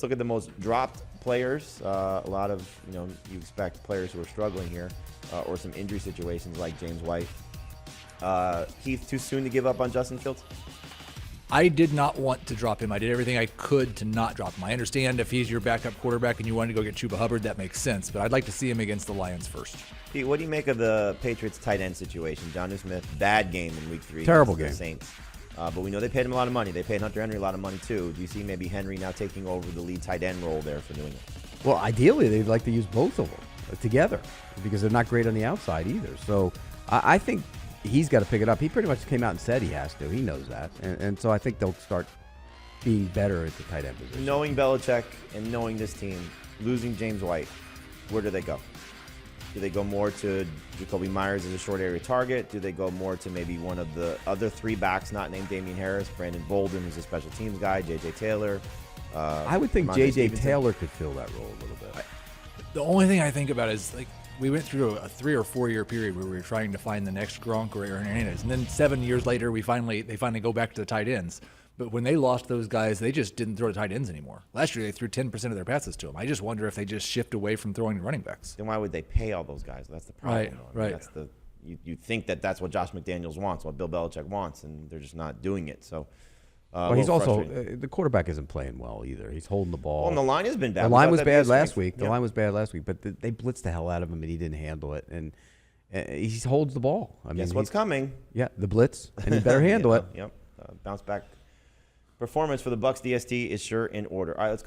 let's look at the most dropped players. A lot of, you expect players who are struggling here or some injury situations like James White. Heath, too soon to give up on Justin Fields? I did not want to drop him. I did everything I could to not drop him. I understand if he's your backup quarterback and you wanted to go get Chuba Hubbard, that makes sense. But I'd like to see him against the Lions first. Pete, what do you make of the Patriots tight end situation? Jonnu Smith, bad game in Week 3. Terrible against game. The Saints. But we know they paid him a lot of money. They paid Hunter Henry a lot of money, too. Do you see maybe Henry now taking over the lead tight end role there for New England? Well, ideally, they'd like to use both of them together because they're not great on the outside either. So I think he's got to pick it up. He pretty much came out and said he has to. He knows that. And so I think they'll start being better at the tight end position. Knowing Belichick and knowing this team, losing James White, where do they go? Do they go more to Jacoby Myers as a short area target? Do they go more to maybe one of the other 3 backs not named Damian Harris, Brandon Bolden, who's a special teams guy, J.J. Taylor? I would think J.J. J.J. Taylor could fill that role a little bit. The only thing I think about is, like, we went through a 3 or 4 year period where we were trying to find the next Gronk or Aaron Hernandez. And then 7 years later, they finally go back to the tight ends. But when they lost those guys, they just didn't throw to tight ends anymore. Last year, they threw 10% of their passes to them. I just wonder if they just shift away from throwing to running backs. Then why would they pay all those guys? That's the problem. Right. That's you think that's what Josh McDaniels wants, what Bill Belichick wants, and they're just not doing it. So, well, he's also the quarterback isn't playing well either. He's holding the ball. Well, and the line has been bad. The line was bad last week. The line was bad last week, but they blitzed the hell out of him, and he didn't handle it. And he holds the ball. I mean, guess what's coming? Yeah, the blitz, and he better handle it. Yep. Bounce back performance for the Bucs DST is sure in order. All right, let's go.